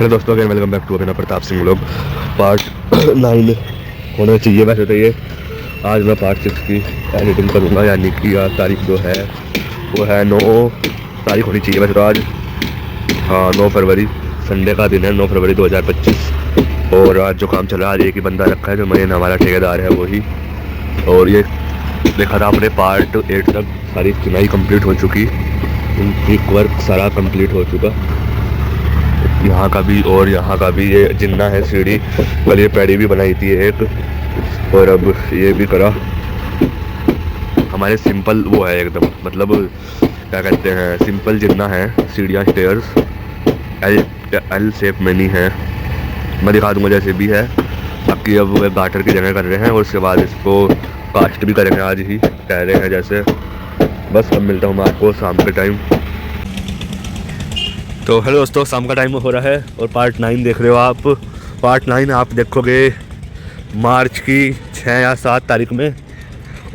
Hello दोस्तों, again welcome back to अपना Pratap Singh vlog. Part 9 होना चाहिए वैसे तो ये। आज मैं पार्ट 6 की एडिटिंग करूँगा, यानी कि आज तारीख जो है वो है 9 तारीख होनी चाहिए वैसे तो आज। हाँ, 9 फरवरी संडे का दिन है, 9 फरवरी 2025। और आज जो काम चल रहा है, आज एक ही बंदा रखा है जो मेन हमारा ठेकेदार है वही। और ये देखा था आपने पार्ट 8 तक सारी चिनाई कंप्लीट हो चुकी, ब्रिक वर्क सारा कंप्लीट हो चुका। यहाँ का भी और यहाँ का भी, ये जिन्ना है सीढ़ी, कल ये पैड़ी भी बनाई थी एक, और अब ये भी करा। हमारे सिंपल वो है एकदम, मतलब क्या कहते हैं, सिंपल जिन्ना है, सीढ़ियाँ स्टेयर्स एल शेप में नहीं है। मैं दिखा दूँगा जैसे भी है। बाकी अब वो गाटर की जगह कर रहे हैं और उसके बाद इसको कास्ट भी करेंगे, आज ही कह रहे हैं जैसे। बस अब मिलता हूँ मैं आपको शाम के टाइम। तो हेलो दोस्तों, शाम का टाइम हो रहा है और पार्ट 9 देख रहे हो आप। पार्ट 9 आप देखोगे मार्च की 6 या 7 तारीख में।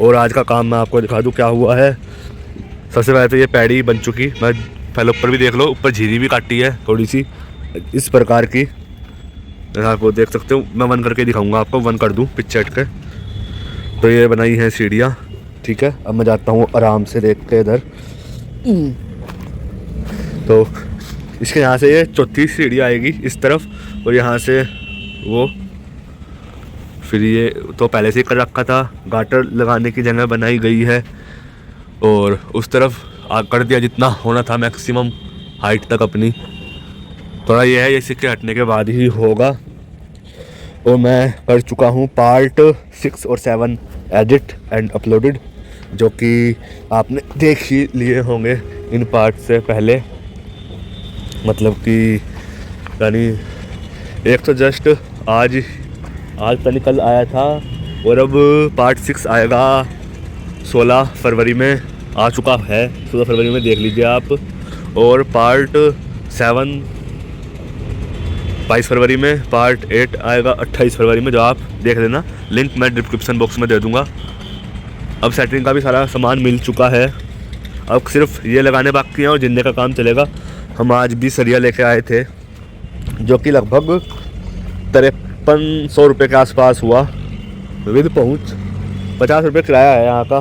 और आज का काम मैं आपको दिखा दूं क्या हुआ है। सबसे पहले तो ये पैड़ी बन चुकी, मैं पहले ऊपर भी देख लो, ऊपर झीरी भी काटी है थोड़ी सी इस प्रकार की, आपको देख सकते हो। मैं वन करके दिखाऊंगा आपको, वन कर दूँ पिच सेट के। तो ये बनाई है सीढ़ियाँ, ठीक है। अब मैं जाता हूँ आराम से देख के इधर। तो इसके यहाँ से ये चौथी सीढ़ी आएगी इस तरफ, और यहाँ से वो, फिर ये तो पहले से ही कर रखा था, गाटर लगाने की जगह बनाई गई है। और उस तरफ कर दिया जितना होना था मैक्सिमम हाइट तक अपनी। थोड़ा ये है, ये सिक्के हटने के बाद ही होगा। और मैं कर चुका हूँ पार्ट 6 और 7 एडिट एंड अपलोडेड, जो कि आपने देख ही लिए होंगे इन पार्ट से पहले। मतलब कि यानी एक तो जस्ट आज तो कल आया था, और अब पार्ट 6 आएगा 16 फरवरी में, आ चुका है 16 फरवरी में, देख लीजिए आप। और पार्ट 7 22 फरवरी में, पार्ट 8 आएगा 28 फरवरी में, जो आप देख लेना। लिंक मैं डिस्क्रिप्शन बॉक्स में दे दूँगा। अब सेटिंग का भी सारा सामान मिल चुका है, अब सिर्फ ये लगाने बाकी हैं और जिन्ने का काम चलेगा। हम आज भी सरिया लेके आए थे, जो कि लगभग 5300 रुपये के आसपास हुआ विद पहुँच। 50 रुपये किराया है यहाँ का।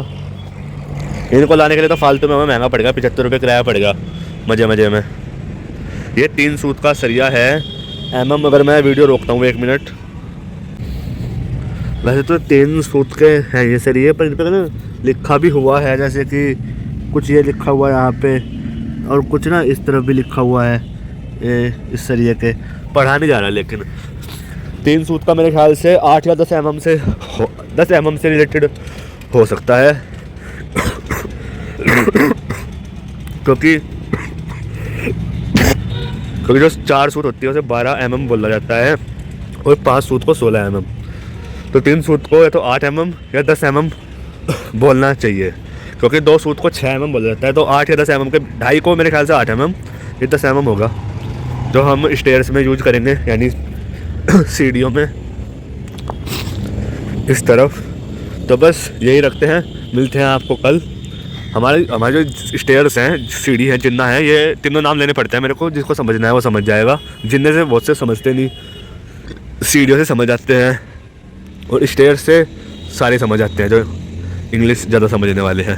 इनको लाने के लिए तो फालतू में हमें महंगा पड़ेगा, 75 रुपये किराया पड़ेगा मज़े में। ये 3 सूत का सरिया है। अगर मैं वीडियो रोकता हूँ 1 मिनट। वैसे तो 3 सूत के हैं ये सरिये, पर इन पर ना लिखा भी हुआ है, जैसे कि कुछ ये लिखा हुआ है यहाँ पे, और कुछ ना इस तरफ भी लिखा हुआ है इस सरिये के। पढ़ा नहीं जा रहा, लेकिन 3 सूत का मेरे ख्याल से 8 या 10 mm से रिलेटेड हो सकता है। क्योंकि जो 4 सूत होती है उसे 12 mm बोला जाता है, और 5 सूत को 16 mm। तो 3 सूत को या तो 8 mm या 10 mm बोलना चाहिए, क्योंकि 2 सूत को 6 mm बोला जाता है। तो 8 या 10 mm के ढाई को मेरे ख्याल से 8 mm, ये 10 mm होगा, जो हम स्टेयर्स में यूज करेंगे, यानी सीढ़ियों में इस तरफ। तो बस यही रखते हैं, मिलते हैं आपको कल। हमारे जो स्टेयर्स हैं, सीढ़ी है, जिन्ना है, ये तीनों नाम लेने पड़ते हैं मेरे को। जिसको समझना है वो समझ जाएगा, जिन्ने से बहुत से समझते नहीं, सीढ़ियों से समझ आते हैं, और स्टेयर्स से सारे समझ आते हैं जो इंग्लिश ज़्यादा समझने वाले हैं।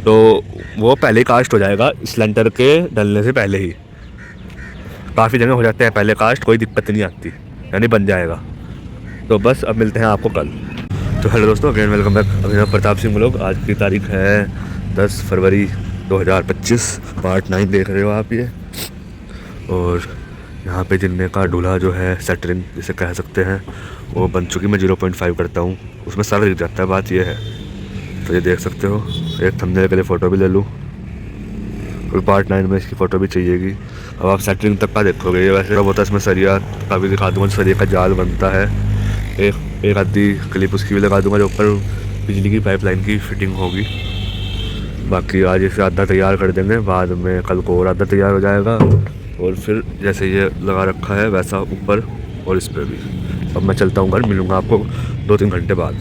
तो वो पहले ही कास्ट हो जाएगा, स्लेंटर के डलने से पहले ही। काफ़ी जगह हो जाते हैं पहले कास्ट, कोई दिक्कत नहीं आती, यानी बन जाएगा। तो बस अब मिलते हैं आपको कल। तो हेलो दोस्तों, अगेन वेलकम बैक। अभिनव प्रताप सिंह व्लॉग। आज की तारीख है 10 फरवरी 2025। पार्ट 9 देख रहे हो आप ये। और यहाँ पे जिन्ने का दूल्हा जो है, सेटरिंग जिसे कह सकते हैं, वो बन चुकी। मैं 0.5 करता हूँ, उसमें सारा दिख जाता है। बात ये है, तो ये देख सकते हो। एक थंबनेल के लिए फ़ोटो भी ले लूँ, और पार्ट 9 में इसकी फ़ोटो भी चाहिएगी। अब आप सेटरिंग तक का देखोगे। ये वैसे होता है, इसमें सरिया का भी दिखा दूँगा, सरिया का जाल बनता है। एक आधी क्लिप उसकी भी लगा दूँगा, जो ऊपर बिजली की पाइपलाइन की फिटिंग होगी। बाकी आज इसे आधा तैयार कर देंगे, बाद में कल को और आधा तैयार हो जाएगा। और फिर जैसे ये लगा रखा है वैसा ऊपर और इस पर भी। अब मैं चलता हूँ घर, मिलूँगा आपको 2-3 घंटे बाद।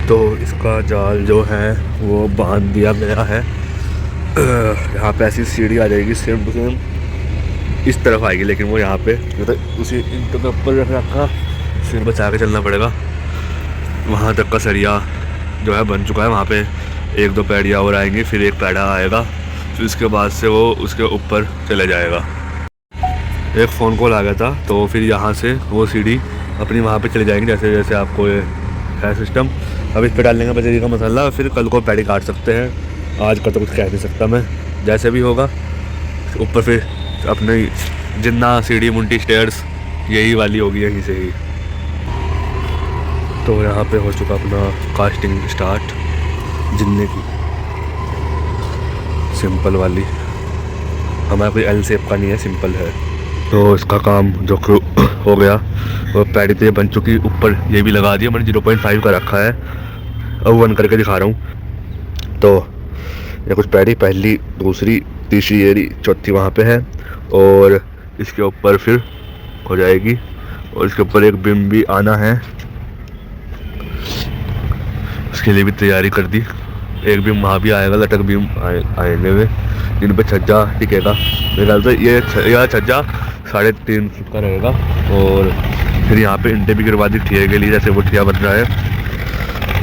तो इसका जाल जो है वो बांध दिया गया है। यहाँ पे ऐसी सीढ़ी आ जाएगी सेम टू सेम, इस तरफ आएगी, लेकिन वो यहाँ पे मतलब उसी ईंटों के ऊपर रख रखा, सिर बचा के चलना पड़ेगा। वहाँ तक का सरिया जो है बन चुका है, वहाँ पे 1-2 पैड़ियाँ और आएंगी, फिर एक पैड़ा आएगा, फिर उसके बाद से वो उसके ऊपर चले जाएगा। एक फ़ोन कॉल आ गया था, तो फिर यहाँ से वो सीढ़ी अपनी वहाँ पे चले जाएंगे, जैसे जैसे आपको ये है सिस्टम। अब इस पे डाल लेंगे बजरी का मसाला, फिर कल को पैड़ी काट सकते हैं। आज का तो कुछ कह नहीं सकता मैं, जैसे भी होगा। ऊपर फिर अपने जिन्ना सीढ़ी मुंटी स्टेयर्स यही वाली होगी यहीं से ही। तो यहाँ पे हो चुका अपना कास्टिंग स्टार्ट जिन्ने की, सिंपल वाली। हमारा कोई एल शेप का नहीं है, सिंपल है। तो इसका काम जो हो गया, वो पैड़ी तो ये बन चुकी, ऊपर ये भी लगा दिया मैंने, 0.5 का रखा है। अब वन करके दिखा रहा हूँ। तो ये कुछ पैड़ी, पहली, दूसरी, तीसरी, ये चौथी वहाँ पे है, और इसके ऊपर फिर हो जाएगी, और इसके ऊपर एक बीम भी आना है, उसके लिए भी तैयारी कर दी। एक बीम वहाँ भी आएगा, लटक बीम आएंगे वे, जिन पे छज्जा टिकेगा। मेरे ख्याल से यह छज्जा 3.5 फुट का रहेगा, और फिर यहाँ पे इंटे भी गिरवा दी ठिया के लिए, जैसे वो ठिया बन रहा है।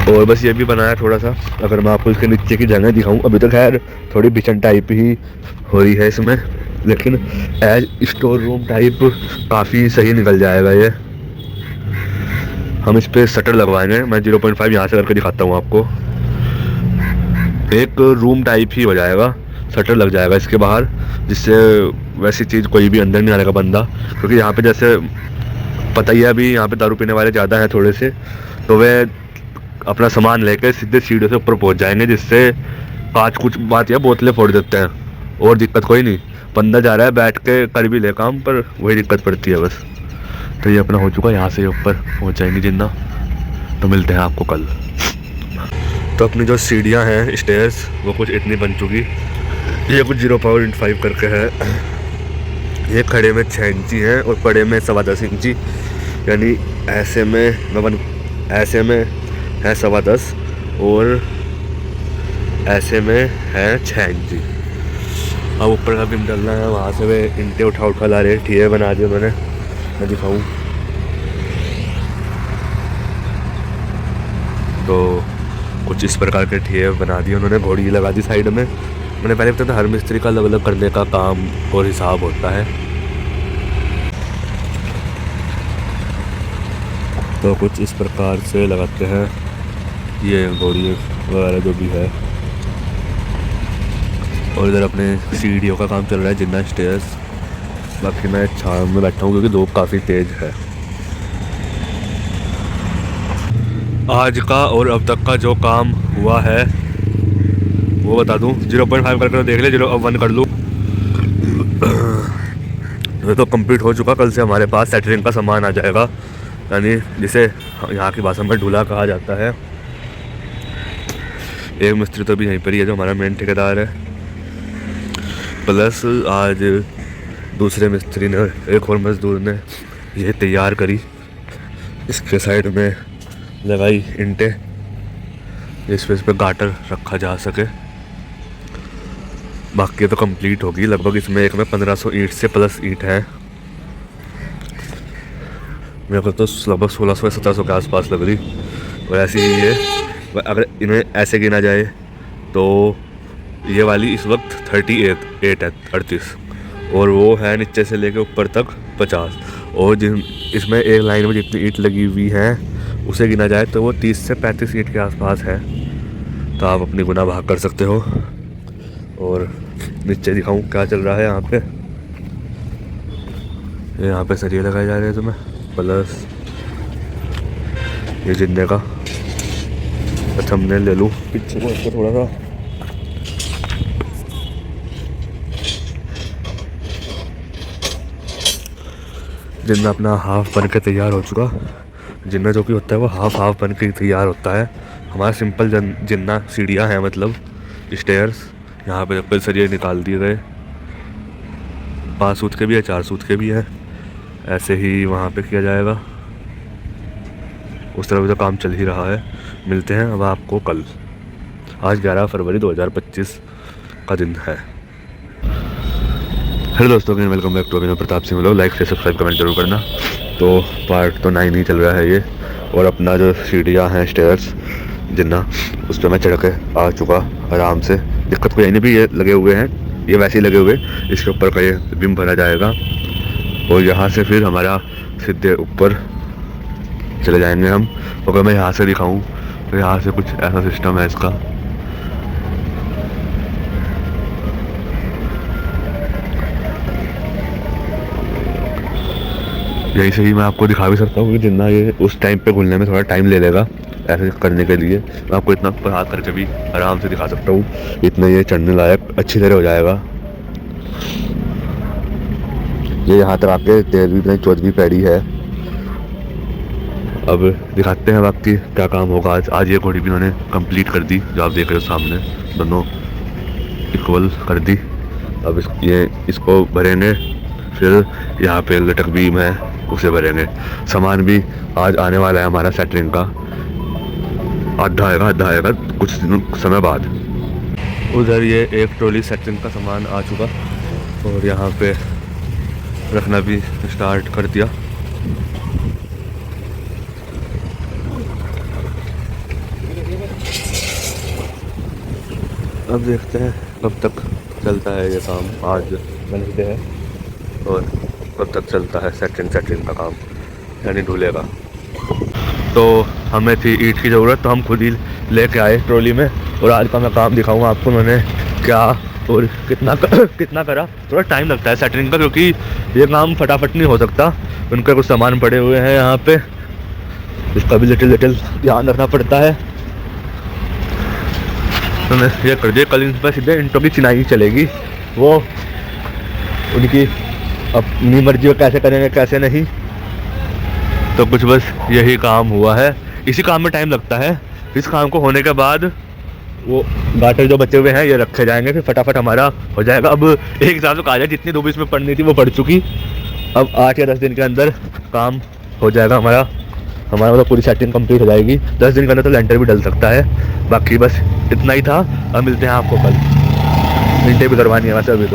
और बस ये भी बनाया थोड़ा सा। अगर मैं आपको इसके नीचे की जगह दिखाऊं, अभी तो खैर थोड़ी बिचन टाइप ही हो रही है इसमें, लेकिन एज स्टोर रूम टाइप काफ़ी सही निकल जाएगा ये। हम इस पर शटर लगवाएंगे, मैं 0.5 यहाँ से करके दिखाता हूँ आपको। एक रूम टाइप ही हो जाएगा, शटर लग जाएगा इसके बाहर, जिससे वैसी चीज़ कोई भी अंदर नहीं आएगा बंदा। क्योंकि यहाँ पे जैसे पता ही है, अभी यहाँ पे दारू पीने वाले ज़्यादा हैं थोड़े से, तो वे अपना सामान लेके सीधे सीढ़ियों से ऊपर पहुँच जाएंगे, जिससे कांच कुछ बात या बोतलें फोड़ देते हैं, और दिक्कत कोई नहीं। बंदा जा रहा है बैठ के कर भी ले काम, पर वही दिक्कत पड़ती है बस। तो ये अपना हो चुका, यहाँ से ऊपर पहुँच जाएंगे जिन्ना। तो मिलते हैं आपको कल। तो अपनी जो सीढ़ियाँ हैं स्टेयर्स, वो कुछ इतनी बन चुकी। ये कुछ 0.5 करके है, ये खड़े में 6 इंची है और बड़े में 10.25 इंची, यानी ऐसे में है 10.25 और ऐसे में है 6 इंची। अब ऊपर का बीम डालना है, वहाँ से वे इंटे उठा ला रहे, ठिये बना दिए उन्होंने। मैं दिखाऊँ तो कुछ इस प्रकार के ठिये बना दिए उन्होंने, घोड़ी लगा दी साइड में। मैंने पहले बताया था हर मिस्त्री का अलग अलग करने का काम और हिसाब होता है। तो कुछ इस प्रकार से लगाते हैं ये घोड़ी वगैरह जो भी है। और इधर अपने सीढ़ियों का काम चल रहा है, जिन्ना स्टेयर्स। बाकी मैं छाँव में बैठा हूँ क्योंकि धूप काफ़ी तेज़ है। आज का और अब तक का जो काम हुआ है वो बता दूं। 0.5 करके देख ले, 0.1 कर लूँ ये तो कंप्लीट हो चुका। कल से हमारे पास सेटरिंग का सामान आ जाएगा, यानी जिसे यहाँ की भाषा में ढूला कहा जाता है। एक मिस्त्री तो भी यहीं पर ही है जो हमारा मेन ठेकेदार है, प्लस आज दूसरे मिस्त्री ने, एक और मजदूर ने ये तैयार करी। इसके साइड में लगाई इंटे, इस पे गाटर रखा जा सके। बाकी तो कंप्लीट होगी लगभग। इसमें एक में 1500 ईंट से प्लस ईंट है। मेरे को तो लगभग 1600 या 1700 के आसपास लग रही। और ऐसी ही ये, अगर इन्हें ऐसे गिना जाए तो ये वाली इस वक्त 38 और वो है नीचे से लेके ऊपर तक 50। और जिन इसमें एक लाइन में जितनी ईंट लगी हुई है उसे गिना जाए तो वो 30 से 35 ईंट के आसपास है। तो आप अपनी गुना भाग कर सकते हो। और नीचे दिखाऊं क्या चल रहा है यहाँ पे। यहाँ पे सरिये लगाए जा रहे हैं तुम्हें, प्लस ये जिन्ने का थंबनेल ले लूँ पीछे को इसको थोड़ा सा। जिन्ना अपना हाफ बन के तैयार हो चुका। जिन्ना जो कि होता है वो हाफ बन के तैयार होता है। हमारा सिंपल जिन्ना सीढ़ियाँ हैं, मतलब स्टेयर्स। यहाँ पे जब सरिये निकाल दिए गए, 5 सूत के भी है, 4 सूत के भी है। ऐसे ही वहाँ पे किया जाएगा। उस तरह तो काम चल ही रहा है। मिलते हैं अब आपको कल। आज 11 फरवरी 2025 का दिन है। हेलो दोस्तों, welcome back to Abhinav Pratap Singh vlog. Like से सब्सक्राइब कमेंट जरूर करना। तो पार्ट तो 9 ही चल रहा है ये, और अपना जो सीढ़ियाँ हैं स्टेयर्स जिन्ना, उस पर मैं चढ़ के आ चुका आराम से। दिक्कत कोई नहीं भी, ये लगे हुए हैं, ये वैसे ही लगे हुए। इसके ऊपर का ये बिम भरा जाएगा और यहाँ से फिर हमारा सीधे ऊपर चले जाएंगे हम। अगर मैं यहाँ से दिखाऊँ तो यहाँ से कुछ ऐसा सिस्टम है इसका। यहीं से ही मैं आपको दिखा भी सकता हूँ कि जितना ये उस टाइम पे खुलने में थोड़ा टाइम ले लेगा ऐसे करने के लिए। मैं आपको इतना ऊपर हाथ करके भी आराम से दिखा सकता हूँ, इतना ये चढ़ने लायक अच्छी तरह हो जाएगा। ये यहाँ तक आके 13वीं 14वीं पैड़ी है। अब दिखाते हैं बाकी क्या काम होगा आज ये घोड़ी भी उन्होंने कंप्लीट कर दी, जो आप देख रहे हो सामने, दोनों इक्वल कर दी। अब इसको भरेंगे, फिर यहाँ पे लटक बीम है उसे भरेंगे। सामान भी आज आने वाला है हमारा सेटरिंग का, आधा आएगा कुछ समय बाद। उधर ये एक ट्रॉली सेटरिंग का सामान आ चुका और यहाँ पे रखना भी स्टार्ट कर दिया। अब देखते हैं कब तक चलता है ये काम। आज वेडनेसडे है और कब तक चलता है सेटरिंग का काम, यानी ढूलेगा। तो हमें थी ईंट की ज़रूरत, तो हम खुद ही लेके आए ट्रॉली में। और आज का मैं काम दिखाऊंगा आपको मैंने क्या और कितना करा। थोड़ा टाइम लगता है सेटरिंग का, क्योंकि ये काम फटाफट नहीं हो सकता। उनके कुछ सामान पड़े हुए हैं यहाँ पे, इसका भी लिटिल ध्यान रखना पड़ता है। तो मैं ये कर दिया, कल इन पर सीधे इंटों की चिनाई चलेगी। वो उनकी अपनी मर्जी में कैसे करेंगे कैसे नहीं, तो कुछ बस यही काम हुआ है। इसी काम में टाइम लगता है। इस काम को होने के बाद वो गाटर जो बचे हुए हैं ये रखे जाएंगे, फिर फटाफट हमारा हो जाएगा। अब एक हिसाब से कहा जाए जितनी धूप इसमें पड़नी थी वो पड़ चुकी। अब 8 या 10 दिन के अंदर काम हो जाएगा हमारा मतलब पूरी सेटिंग कंप्लीट हो जाएगी। 10 दिन के अंदर तो लेंटर भी डल सकता है। बाकी बस इतना ही था। अब मिलते हैं आपको कल। इंटे भी करवानी है वैसे अभी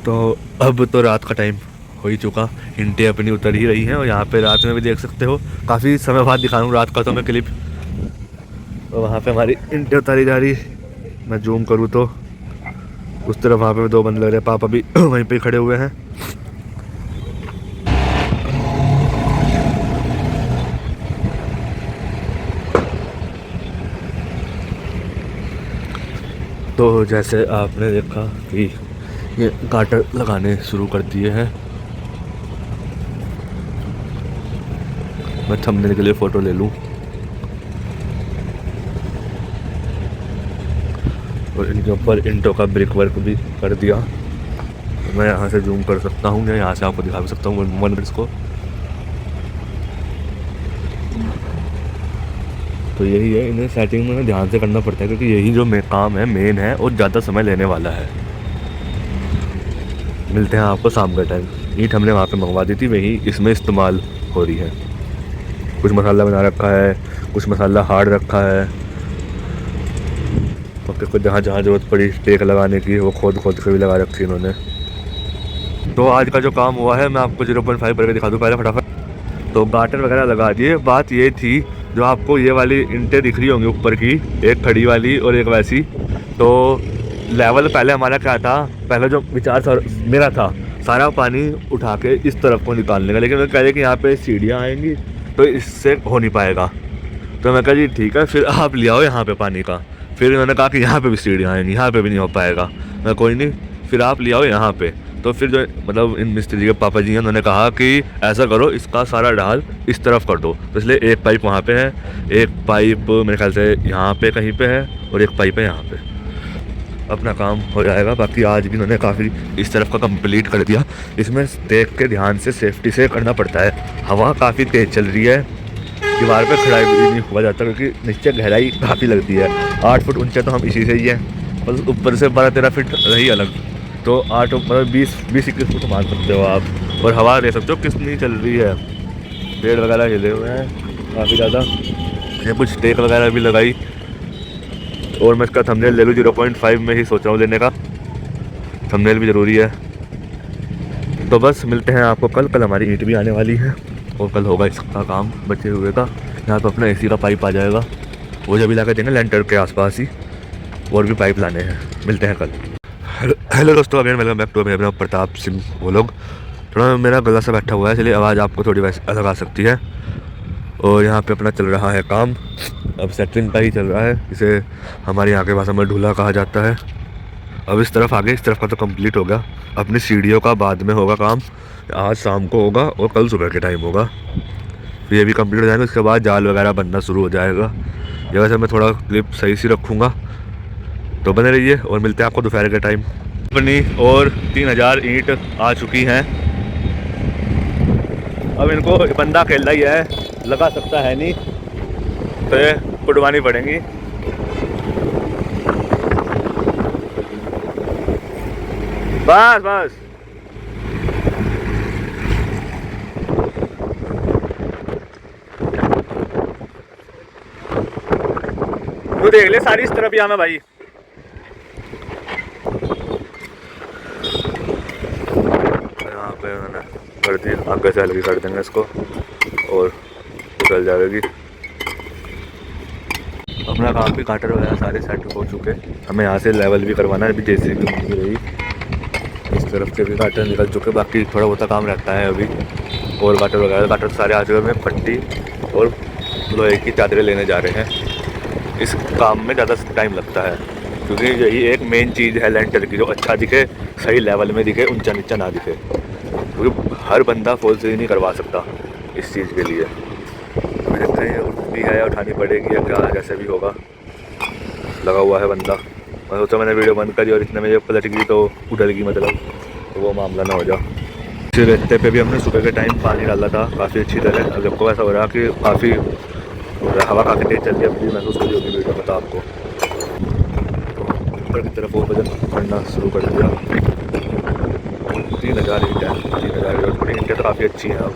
तो अब तो रात का टाइम हो ही चुका, इंटे अपनी उतर ही रही हैं। और यहाँ पे रात में भी देख सकते हो, काफ़ी समय बाद दिखाऊँ रात का तो मैं क्लिप। और वहाँ पे हमारी इंटे उतारी जा रही। मैं जूम करूँ तो उस तरफ वहाँ पे 2 बंदे लग रहे हैं, पापा भी वहीं पे खड़े हुए हैं। तो जैसे आपने देखा कि ये गाटर लगाने शुरू कर दिए हैं। मैं थंबनेल के लिए फ़ोटो ले लूँ। और इनके ऊपर इंटों का ब्रिक वर्क भी कर दिया। मैं यहाँ से जूम कर सकता हूँ या यहाँ से आपको दिखा भी सकता हूँ 1 मिनट को। तो यही है, इन्हें सेटिंग में ध्यान से करना पड़ता है, क्योंकि यही जो काम है मेन है और ज़्यादा समय लेने वाला है। मिलते हैं आपको शाम का टाइम। ईंट हमने वहाँ पे मंगवा दी थी, वही इसमें इस्तेमाल हो रही है। कुछ मसाला बना रखा है, कुछ मसाला हार्ड रखा है। और फिर जहाँ जहाँ ज़रूरत पड़ी टेक लगाने की वो खोद के भी लगा रखी है इन्होंने। तो आज का जो काम हुआ है मैं आपको 0.5 करके दिखा दूँ पहले फटाफट। तो गाटर वगैरह लगा दिए। बात ये थी, जो आपको ये वाली इंटें दिख रही होंगी ऊपर की, एक खड़ी वाली और एक वैसी। तो लेवल पहले हमारा क्या था, पहले जो विचार मेरा था सारा पानी उठा के इस तरफ को निकालने का, लेकिन मैं कह रही कि यहाँ पे सीढ़ियाँ आएंगी तो इससे हो नहीं पाएगा। तो मैं कहा जी ठीक है, फिर आप ले आओ यहाँ पे पानी का। फिर इन्होंने कहा कि यहाँ पे भी सीढ़ियाँ आएंगी, यहाँ पे भी नहीं हो पाएगा। मैं कोई नहीं, फिर आप ले आओ यहाँ पे। तो फिर जो मतलब इन मिस्त्री के पापा जी हैं, उन्होंने कहा कि ऐसा करो, इसका सारा ढाल इस तरफ कर दो। तो इसलिए एक पाइप वहाँ पे है, एक पाइप मेरे ख्याल से यहाँ पे कहीं पे है और एक पाइप है यहाँ पे। अपना काम हो जाएगा। बाकी आज भी उन्होंने काफ़ी इस तरफ का कंप्लीट कर दिया। इसमें देख के ध्यान से सेफ्टी से करना पड़ता है। हवा काफ़ी तेज़ चल रही है, दीवार पे खड़ा भी नहीं हुआ जाता, क्योंकि नीचे गहराई काफ़ी लगती है। 8 फुट ऊंचे तो हम इसी से ही हैं, बस ऊपर से 12-13 फीट रही अलग। तो 8 मतलब 20-21 फुट मार सकते हो आप। और हवा ले सकते हो कितनी चल रही है। पेड़ वगैरह हिले हुए हैं काफ़ी ज़्यादा। ये कुछ टेक वगैरह भी लगाई। और मैं इसका थंबनेल ले लूँ, 0.5 में ही सोच रहा हूँ लेने का। थंबनेल भी ज़रूरी है। तो बस मिलते हैं आपको कल। कल हमारी ईंट भी आने वाली है और कल होगा इसका काम बचे हुए का। यहाँ पर अपना एसी का पाइप आ जाएगा, वो जब भी ला के देंगे लेंटर के आसपास ही, और भी पाइप लाने हैं। मिलते हैं कल। हेलो दोस्तों, अगेन वेलकम बैक टू मेरा प्रताप सिंह। वो लोग थोड़ा मेरा गला सा बैठा हुआ है, इसलिए आवाज़ आपको थोड़ी वैसे अलग आ सकती है। और यहाँ पे अपना चल रहा है काम, अब सेटरिंग का ही चल रहा है। इसे हमारे यहाँ के भाषा में ढूला कहा जाता है। अब इस तरफ आगे, इस तरफ का तो कंप्लीट हो गया, अपनी सीढ़ियों का बाद में होगा काम। आज शाम को होगा और कल सुबह के टाइम होगा, तो ये भी कंप्लीट हो जाएगा। उसके बाद जाल वगैरह बनना शुरू हो जाएगा। ये वैसे मैं थोड़ा क्लिप सही सी रखूँगा, तो बने रहिए और मिलते हैं आपको दोपहर के टाइम। अपनी और 3000 ईंट आ चुकी हैं। अब इनको बंदा अकेला ही है, लगा सकता है नहीं, तो ये कुटवानी पड़ेंगी। बस बस तू देख ले सारी इस तरफ ही आना भाई। यहाँ पे मैंने कर दी, आगे से अलग कर देंगे इसको और निकल जाएगी। अपना काम भी काटर वगैरह सारे सेट हो चुके। हमें यहाँ से लेवल भी करवाना है, अभी जैसे भी रही इस तरफ से भी काटर निकल चुके। बाकी थोड़ा बहुत काम रहता है अभी, और काटर वगैरह। काटर सारे आ चुके हैं। पट्टी और लोहे की चादरें लेने जा रहे हैं। इस काम में ज़्यादा टाइम लगता है, क्योंकि यही एक मेन चीज़ है लेंटर की, जो अच्छा दिखे, सही लेवल में दिखे, ऊंचा नीचा ना दिखे। क्योंकि हर बंदा फुल सही नहीं करवा सकता इस चीज़ के लिए। अभी देखते हैं उठती है, उठानी पड़ेगी या क्या, जैसे भी होगा। लगा हुआ है बंदा। मैं सोचा मैंने वीडियो बंद करी और इतने में ये पलट गई तो उड़ेगी, मतलब तो वो मामला ना हो जाए। इस रेस्ते पे भी हमने सुबह के टाइम पानी डाला था काफ़ी अच्छी तरह। अब सबको ऐसा हो रहा कि काफ़ी हवा काफ़ी तेज चल रही है, अभी महसूस करी होगी वीडियो बता आपको। ऊपर की तरफ और वजन करना शुरू कर दिया। 3000 ईंट है, 3000 ईंट। थोड़ी ईंटें तो काफ़ी अच्छी हैं, अब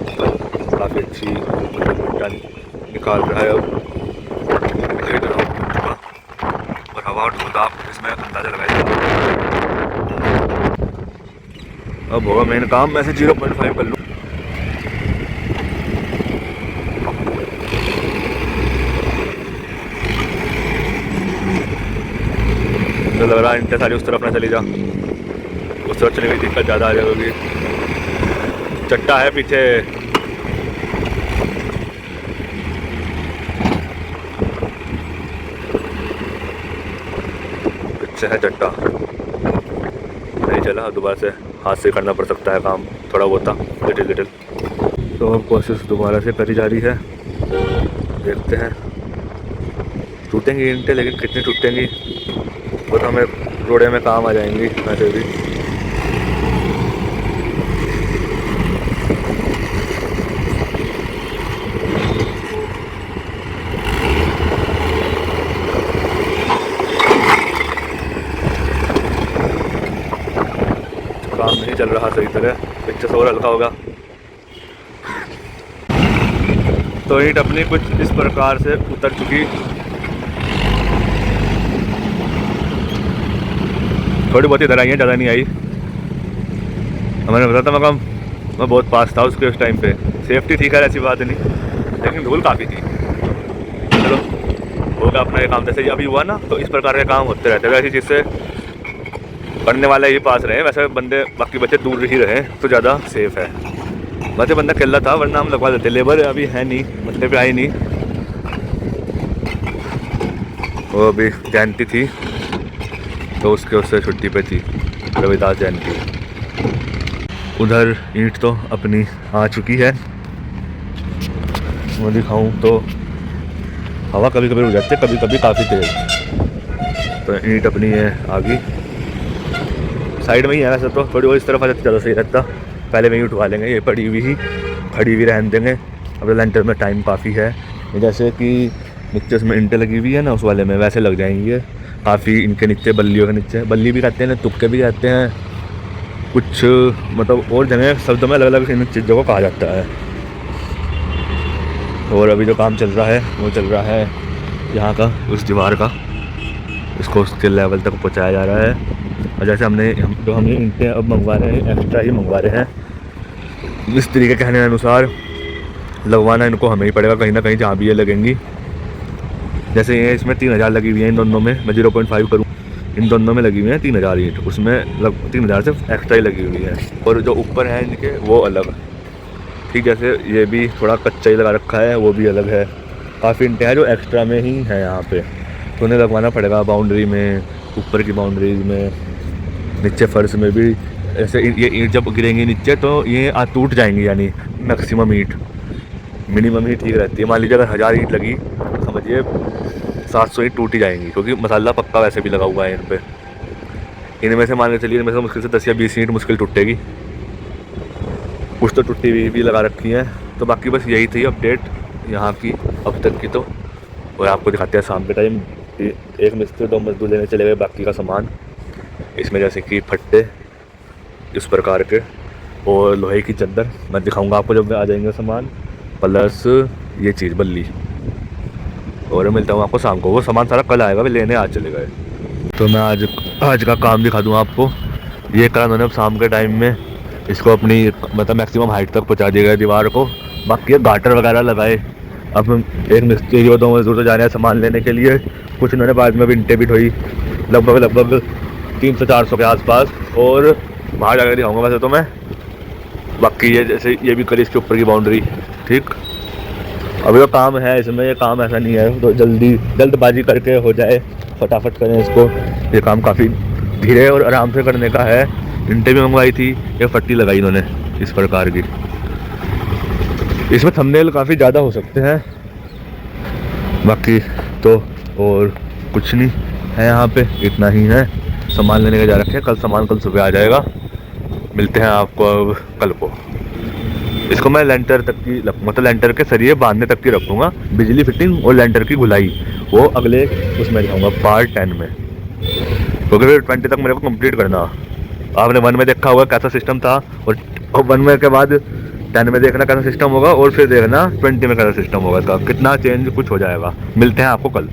काफ़ी अच्छी ईंटा निकाल रहा है अब। और हवा और धूल आप इसमें अंदाज़ा लगाइएगा। अब होगा मेन काम। मैं से 0.5 कर लूँ। तो लग रहा है ईंटें सारी उस तरफ ना चली जा, उस तरफ चली गई दिक्कत ज़्यादा आ जाएगी। चट्टा है पीछे, पीछे है चट्टा। नहीं चला, दोबारा से हाथ से करना पड़ सकता है काम, थोड़ा बहुत था लिटिल लिटिल। तो अब कोशिश दोबारा से करी जा रही है, देखते हैं। टूटेंगी ईंटें, लेकिन कितनी टूटेंगी वो तो हमें रोड़े में काम आ जाएंगी वैसे भी। काम नहीं चल रहा सही तरह, पीछे से और हल्का होगा। तो ईंट अपनी कुछ इस प्रकार से उतर चुकी। थोड़ी बहुत इधर आई है, ज़्यादा नहीं आई। मैंने बताया था मैं बहुत पास था उसके उस टाइम पे। सेफ्टी ठीक है, ऐसी बात नहीं, लेकिन धूल काफ़ी थी। चलो होगा अपना ये काम। जैसे अभी हुआ ना, तो इस प्रकार के काम होते रहते हैं। ऐसी चीज़ से पढ़ने वाले ही पास रहे, वैसे बंदे बाकी बच्चे दूर ही रहे तो ज़्यादा सेफ है। वैसे बंदा अकेला था, वरना हम लगवा देते। लेबर अभी है नहीं, मतलब पे आई नहीं। वो अभी जयंती थी तो उससे छुट्टी पे थी, रविदास जयंती। उधर ईंट तो अपनी आ चुकी है। मैं दिखाऊं तो हवा कभी कभी रुक जाती है, कभी कभी काफ़ी तेज़। तो ईंट अपनी है आ गई, साइड में ही है वैसे तो। थोड़ी और इस तरफ आ जाती ज़्यादा सही रहता। पहले वहीं उठवा लेंगे, ये पड़ी हुई रहने देंगे। अब लेंटर में टाइम काफ़ी है। जैसे कि नीचे उसमें ईंटें लगी हुई है ना, उस वाले में वैसे लग जाएंगी काफ़ी। इनके नीचे बल्लियों के नीचे, बल्ली भी कहते हैं, तुक्के भी कहते हैं कुछ, मतलब और जगह शब्दों में अलग अलग इन चीज़ों को कहा जाता है। और अभी जो काम चल रहा है वो चल रहा है यहाँ का, उस दीवार का। इसको उसके लेवल तक पहुँचाया जा रहा है। और जैसे हमने ईंटें अब मंगवा रहे हैं, एक्स्ट्रा ही मंगवा रहे हैं। मिस्त्री के कहने अनुसार लगवाना इनको हमें ही पड़ेगा कहीं ना कहीं, जहाँ भी ये लगेंगी। जैसे ये इसमें 3000 लगी हुई है इन दोनों में, मैं 0.5 करूँ, इन दोनों में लगी हुई है 3000 ईंट, उसमें 3000 से एक्स्ट्रा ही लगी हुई है। और जो ऊपर है इनके वो अलग, ठीक जैसे ये भी थोड़ा कच्चा ही लगा रखा है, वो भी अलग है। काफ़ी ईंटें हैं जो एक्स्ट्रा में ही है यहाँ पे, तो उन्हें लगवाना पड़ेगा बाउंड्री में, ऊपर की बाउंड्री में, नीचे फर्श में भी। ऐसे ये ईंट जब गिरेंगी नीचे तो ये टूट जाएंगी, यानी मैक्सिमम ईंट, मिनिमम ही ठीक रहती है। मान लीजिए अगर 1000 ईंट लगी तो समझिए 700 ईंट टूट ही जाएंगी, क्योंकि मसाला पक्का वैसे भी लगा हुआ है इन पे। इनमें से मान के चलिए, इनमें से मुश्किल से 10 या 20 ईंट मुश्किल टूटेगी, कुछ तो टूटी हुई भी लगा रखी है। तो बाकी बस यही थी अपडेट यहाँ की अब तक की। तो और आपको दिखाते हैं शाम के टाइम, एक मिस्त्री 2 मजदूर लेने चले गए बाकी का सामान। इसमें जैसे कि फट्टे इस प्रकार के, और लोहे की चद्दर मैं दिखाऊंगा आपको जब आ जाएंगे सामान, प्लस ये चीज़ बल्ली। और मिलता हूँ आपको शाम को, वो सामान सारा कल आएगा, वे लेने आज चले गए। तो मैं आज का काम दिखा दूँ आपको। ये करा उन्होंने अब शाम के टाइम में, इसको अपनी मतलब मैक्सिमम हाइट तक पहुँचा दिया गया दीवार को। बाकी ये गाटर वगैरह लगाए। अब एक मिस्त्री और 2 मजदूर तो जा रहे हैं सामान लेने के लिए, कुछ इन्होंने बाद में ईंटें भी ढोई, लगभग 300-400 के आसपास। और बाहर जाकर दिखाऊंगा वैसे तो मैं। बाकी ये जैसे ये भी करी इसके ऊपर की बाउंड्री, ठीक। अभी तो काम है इसमें, ये काम ऐसा नहीं है तो जल्दबाजी करके हो जाए, फटाफट करें इसको। ये काम काफ़ी धीरे और आराम से करने का है। ईंटें भी मंगवाई थी, ये फट्टी लगाई इन्होंने इस प्रकार की। इसमें थंबनेल काफ़ी ज़्यादा हो सकते हैं, बाकी तो और कुछ नहीं है यहाँ पे, इतना ही है। सामान लेने के जा रखे हैं, कल सुबह आ जाएगा। मिलते हैं आपको अब कल को। इसको मैं लेंटर तक की मतलब लेंटर के सरिये बांधने तक की रखूँगा, बिजली फिटिंग और लेंटर की घुलाई वो अगले उसमें दिखाऊँगा पार्ट 10 में, क्योंकि फिर 20 तक मेरे को कंप्लीट करना। आपने 1 में देखा होगा कैसा सिस्टम था, और 1 में के बाद 10 में देखना कैसा सिस्टम होगा, और फिर देखना 20 में कैसा सिस्टम होगा, कितना चेंज कुछ हो जाएगा। मिलते हैं आपको कल।